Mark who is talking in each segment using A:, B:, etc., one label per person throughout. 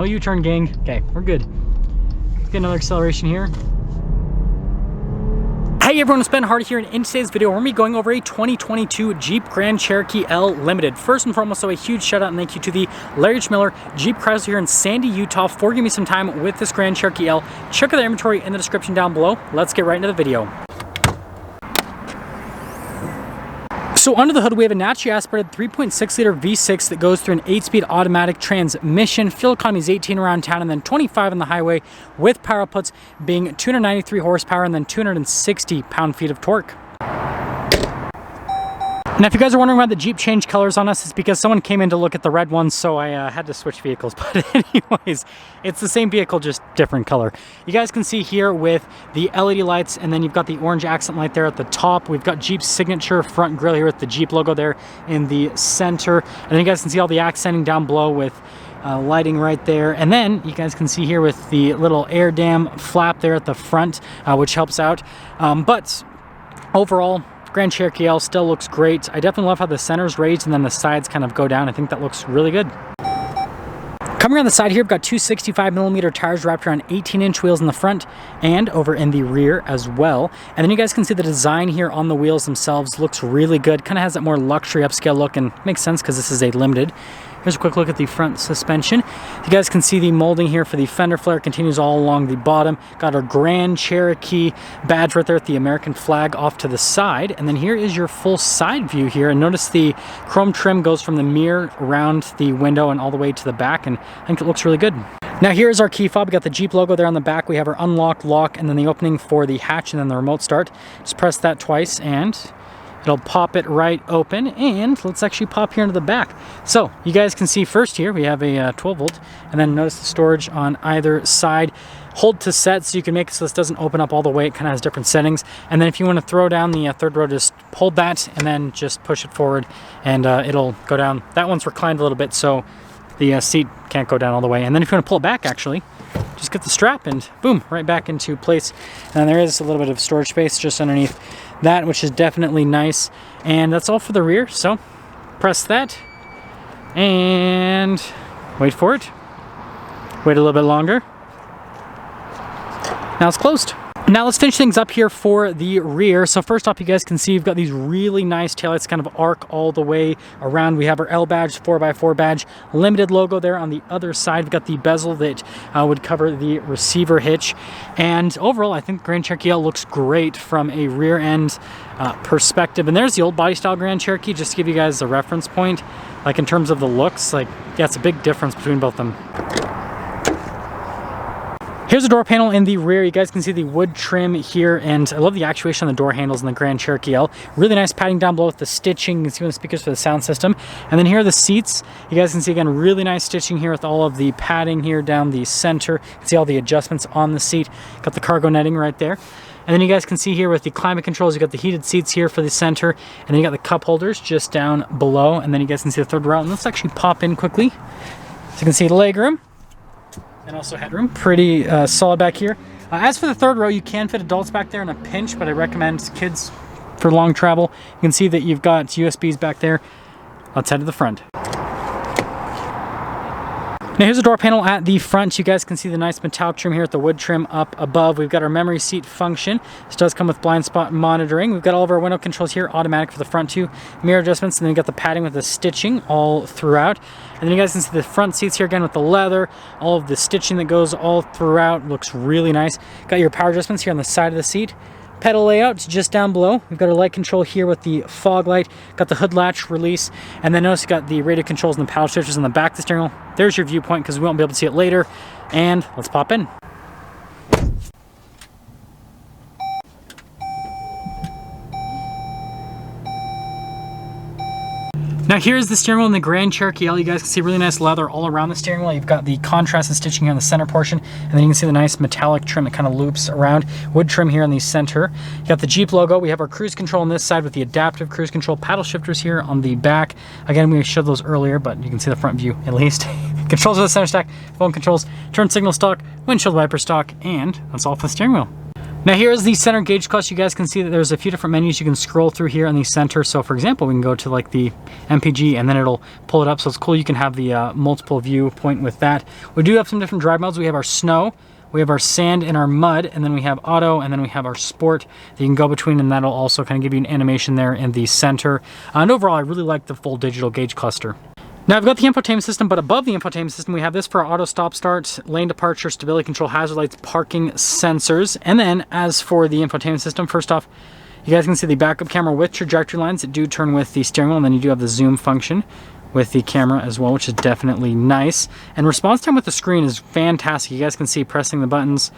A: No U-turn, gang. Okay, we're good. Let's get another acceleration here. Hey everyone, it's Ben Hardy here, and in today's video we're going to be going over a 2022 Jeep Grand Cherokee L Limited. First and foremost, so a huge shout out and thank you to the Larry H. Miller Jeep Chrysler here in Sandy, Utah for giving me some time with this Grand Cherokee L. Check out the inventory in the description down below. Let's get right into the video. So under the hood, we have a naturally aspirated 3.6 liter V6 that goes through an 8-speed automatic transmission. Fuel economy is 18 around town and then 25 on the highway, with power outputs being 293 horsepower and then 260 pound-feet of torque. Now, if you guys are wondering why the Jeep changed colors on us, it's because someone came in to look at the red ones, so I had to switch vehicles. But anyways, it's the same vehicle, just different color. You guys can see here with the LED lights, and then you've got the orange accent light there at the top. We've got Jeep's signature front grille here with the Jeep logo there in the center. And then you guys can see all the accenting down below with lighting right there. And then you guys can see here with the little air dam flap there at the front, which helps out. But overall, Grand Cherokee L still looks great. I definitely love how the center's raised and then the sides kind of go down. I think that looks really good. Coming around the side here, we've got two 65mm tires wrapped around 18-inch wheels in the front and over in the rear as well. And then you guys can see the design here on the wheels themselves looks really good. Kind of has that more luxury upscale look, and makes sense because this is a limited. Here's a quick look at the front suspension. You guys can see the molding here for the fender flare continues all along the bottom. Got our Grand Cherokee badge right there with the American flag off to the side. And then here is your full side view here. And notice the chrome trim goes from the mirror around the window and all the way to the back. And I think it looks really good. Now here's our key fob. We got the Jeep logo there on the back. We have our unlock, lock, and then the opening for the hatch and then the remote start. Just press that twice and it'll pop it right open. And let's actually pop here into the back. So you guys can see first here we have a 12 volt, and then notice the storage on either side. Hold to set so you can make it so this doesn't open up all the way. It kind of has different settings. And then if you want to throw down the third row, just hold that and then just push it forward and it'll go down. That one's reclined a little bit, so the seat can't go down all the way. And then if you want to pull it back, actually, just get the strap and boom, right back into place. And there is a little bit of storage space just underneath that, which is definitely nice. And that's all for the rear. So press that and wait for it. Wait a little bit longer. Now it's closed. Now let's finish things up here for the rear. So first off, you guys can see you've got these really nice taillights kind of arc all the way around. We have our L badge, 4x4 badge, limited logo there on the other side. We've got the bezel that would cover the receiver hitch. And overall, I think Grand Cherokee L looks great from a rear end perspective. And there's the old body style Grand Cherokee, just to give you guys a reference point. Like in terms of the looks, like yeah, it's a big difference between both of them. Here's the door panel in the rear. You guys can see the wood trim here, and I love the actuation on the door handles in the Grand Cherokee L. Really nice padding down below with the stitching. You can see the speakers for the sound system. And then here are the seats. You guys can see, again, really nice stitching here with all of the padding here down the center. You can see all the adjustments on the seat. Got the cargo netting right there. And then you guys can see here with the climate controls, you got the heated seats here for the center, and then you got the cup holders just down below. And then you guys can see the third row. And let's actually pop in quickly. So you can see the leg room. And also headroom, pretty solid back here. As for the third row, you can fit adults back there in a pinch, but I recommend kids for long travel. You can see that you've got USBs back there. Let's head to the front. Now here's a door panel at the front. You guys can see the nice metallic trim here with the wood trim up above. We've got our memory seat function. This does come with blind spot monitoring. We've got all of our window controls here, automatic for the front two, mirror adjustments, and then we've got the padding with the stitching all throughout. And then you guys can see the front seats here again with the leather, all of the stitching that goes all throughout. Looks really nice. Got your power adjustments here on the side of the seat. Pedal layout just down below. We've got our light control here with the fog light, got the hood latch release, and then notice you got the radio controls and the paddle shifters in the back of the steering wheel. There's your viewpoint because we won't be able to see it later. And let's pop in. Now here's the steering wheel in the Grand Cherokee L. You guys can see really nice leather all around the steering wheel. You've got the contrasted stitching here on the center portion, and then you can see the nice metallic trim that kind of loops around. Wood trim here in the center. You got the Jeep logo. We have our cruise control on this side with the adaptive cruise control, paddle shifters here on the back. Again, we showed those earlier, but you can see the front view at least. Controls for the center stack, phone controls, turn signal stock, windshield wiper stock, and that's all for the steering wheel. Now here is the center gauge clutch. You guys can see that there's a few different menus you can scroll through here in the center. So for example, we can go to like the MPG and then it'll pull it up. So it's cool. You can have the multiple viewpoint with that. We do have some different drive modes. We have our snow, we have our sand and our mud, and then we have auto, and then we have our sport that you can go between, and that'll also kind of give you an animation there in the center. And overall, I really like the full digital gauge cluster. Now I've got the infotainment system, but above the infotainment system, we have this for our auto stop start, lane departure, stability control, hazard lights, parking sensors. And then as for the infotainment system, first off, you guys can see the backup camera with trajectory lines that do turn with the steering wheel, and then you do have the zoom function with the camera as well, which is definitely nice. And response time with the screen is fantastic. You guys can see pressing the buttons.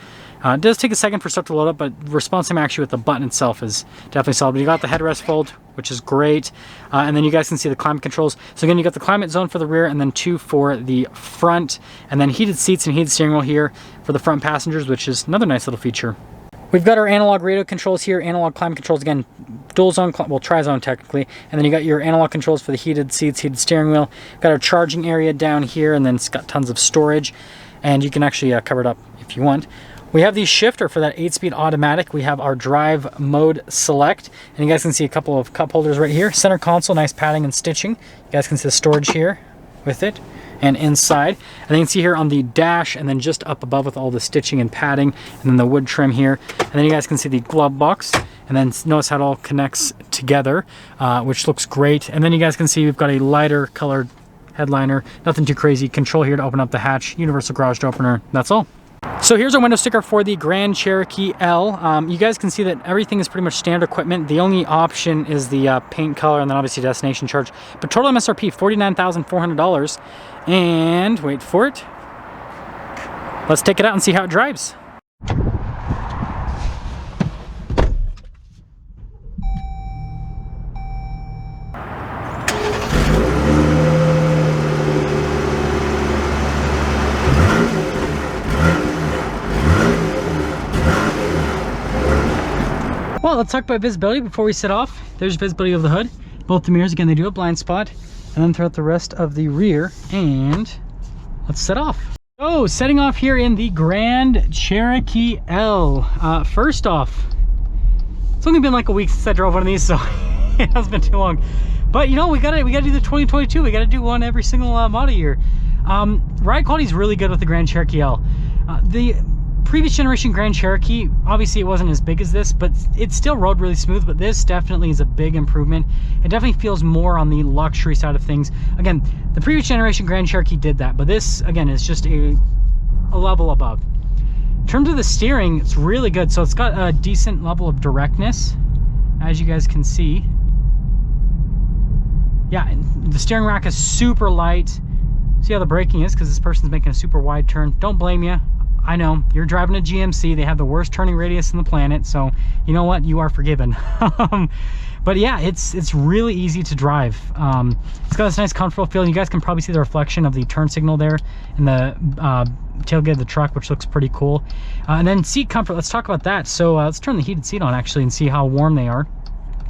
A: It does take a second for stuff to load up, but response time actually with the button itself is definitely solid. But you got the headrest fold, which is great. And then you guys can see the climate controls. So again, you got the climate zone for the rear and then 2 for the front. And then heated seats and heated steering wheel here for the front passengers, which is another nice little feature. We've got our analog radio controls here, analog climate controls, again, dual zone, well, tri-zone technically. And then you got your analog controls for the heated seats, heated steering wheel. Got our charging area down here, and then it's got tons of storage. And you can actually cover it up if you want. We have the shifter for that 8-speed automatic. We have our drive mode select. And you guys can see a couple of cup holders right here. Center console, nice padding and stitching. You guys can see the storage here with it. And inside, and then you can see here on the dash, and then just up above with all the stitching and padding, and then the wood trim here. And then you guys can see the glove box, and then notice how it all connects together, which looks great. And then you guys can see we've got a lighter colored headliner, nothing too crazy. Control here to open up the hatch, universal garage door opener, that's all. So here's our window sticker for the Grand Cherokee L. You guys can see that everything is pretty much standard equipment. The only option is the paint color, and then obviously destination charge. But total MSRP, $49,400. And wait for it. Let's take it out and see how it drives. Well, let's talk about visibility before we set off. There's visibility of the hood. Both the mirrors, again, they do a blind spot. And then throughout the rest of the rear. And let's set off. So, setting off here in the Grand Cherokee L. First off, it's only been like a week since I drove one of these, so it hasn't been too long. But you know, we gotta do the 2022. We gotta do one every single model year. Ride quality is really good with the Grand Cherokee L. The previous generation Grand Cherokee, obviously it wasn't as big as this, but it still rode really smooth. But this definitely is a big improvement. It definitely feels more on the luxury side of things. Again, the previous generation Grand Cherokee did that, but this again is just a level above. In terms of the steering, it's really good. So it's got a decent level of directness, as you guys can see. Yeah, the steering rack is super light. See how the braking is, because this person's making a super wide turn. Don't blame you. I know, you're driving a GMC. They have the worst turning radius on the planet, so you know what? You are forgiven. But yeah, it's really easy to drive. It's got this nice comfortable feel. You guys can probably see the reflection of the turn signal there in the tailgate of the truck, which looks pretty cool. And then seat comfort, let's talk about that. So let's turn the heated seat on actually and see how warm they are.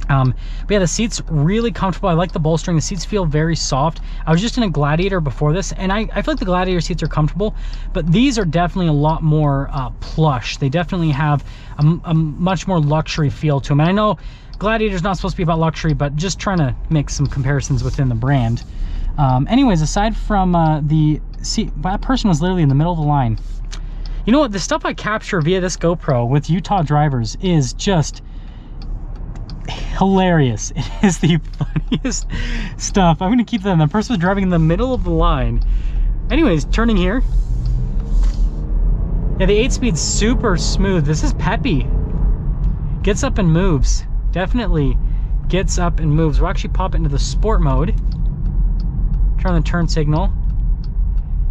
A: But yeah, the seat's really comfortable. I like the bolstering. The seats feel very soft. I was just in a Gladiator before this, and I feel like the Gladiator seats are comfortable, but these are definitely a lot more plush. They definitely have a much more luxury feel to them. And I know Gladiator's not supposed to be about luxury, but just trying to make some comparisons within the brand. Anyways, aside from the seat, that person was literally in the middle of the line. You know what? The stuff I capture via this GoPro with Utah drivers is just hilarious. It is the funniest stuff. I'm gonna keep that. The person was driving in the middle of the line. Anyways, turning here. Yeah, the 8-speed's super smooth. This is peppy. Gets up and moves. Definitely gets up and moves. We'll actually pop it into the sport mode. Turn on the turn signal.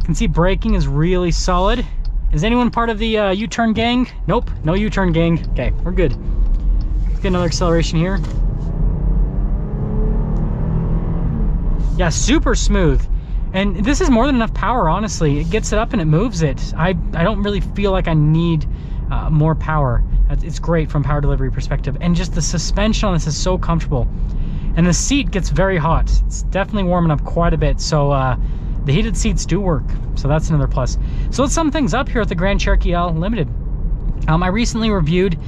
A: You can see braking is really solid. Is anyone part of the U-turn gang? Nope, no U-turn gang. Okay, we're good. Get another acceleration here. Yeah, super smooth. And this is more than enough power, honestly. It gets it up and it moves it. I don't really feel like I need more power. It's great from power delivery perspective. And just the suspension on this is so comfortable. And the seat gets very hot. It's definitely warming up quite a bit. So the heated seats do work. So that's another plus. So let's sum things up here at the Grand Cherokee L Limited. I recently reviewed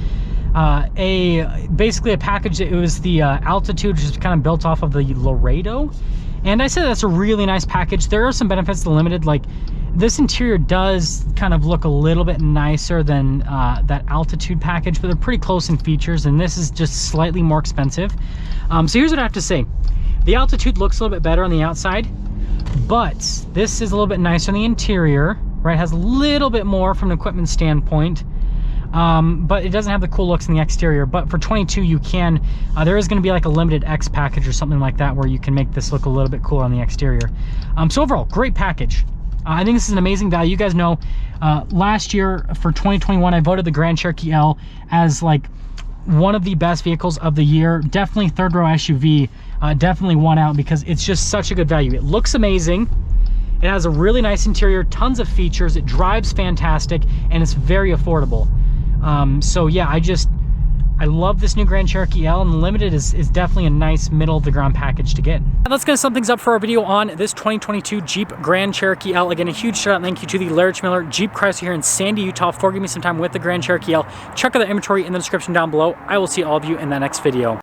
A: basically a package that it was the Altitude, which is kind of built off of the Laredo, and I said that's a really nice package. There are some benefits to the Limited, like this interior does kind of look a little bit nicer than that Altitude package, but they're pretty close in features, and this is just slightly more expensive. So here's what I have to say. The Altitude looks a little bit better on the outside, but this is a little bit nicer on the interior, right? It has a little bit more from an equipment standpoint. But it doesn't have the cool looks in the exterior. But for 22, you can, there is going to be like a Limited X package or something like that where you can make this look a little bit cooler on the exterior. So overall, great package. I think this is an amazing value. You guys know, last year for 2021, I voted the Grand Cherokee L as like one of the best vehicles of the year. Definitely third row SUV, definitely won out because it's just such a good value. It looks amazing. It has a really nice interior, tons of features. It drives fantastic, and it's very affordable. So yeah, I love this new Grand Cherokee L, and the Limited is definitely a nice middle of the ground package to get. Let's get some things up for our video on this 2022 Jeep Grand Cherokee L. Again, a huge shout out and thank you to the Larry Miller Jeep Chrysler here in Sandy, Utah for giving me some time with the Grand Cherokee L. Check out the inventory in the description down below. I will see all of you in the next video.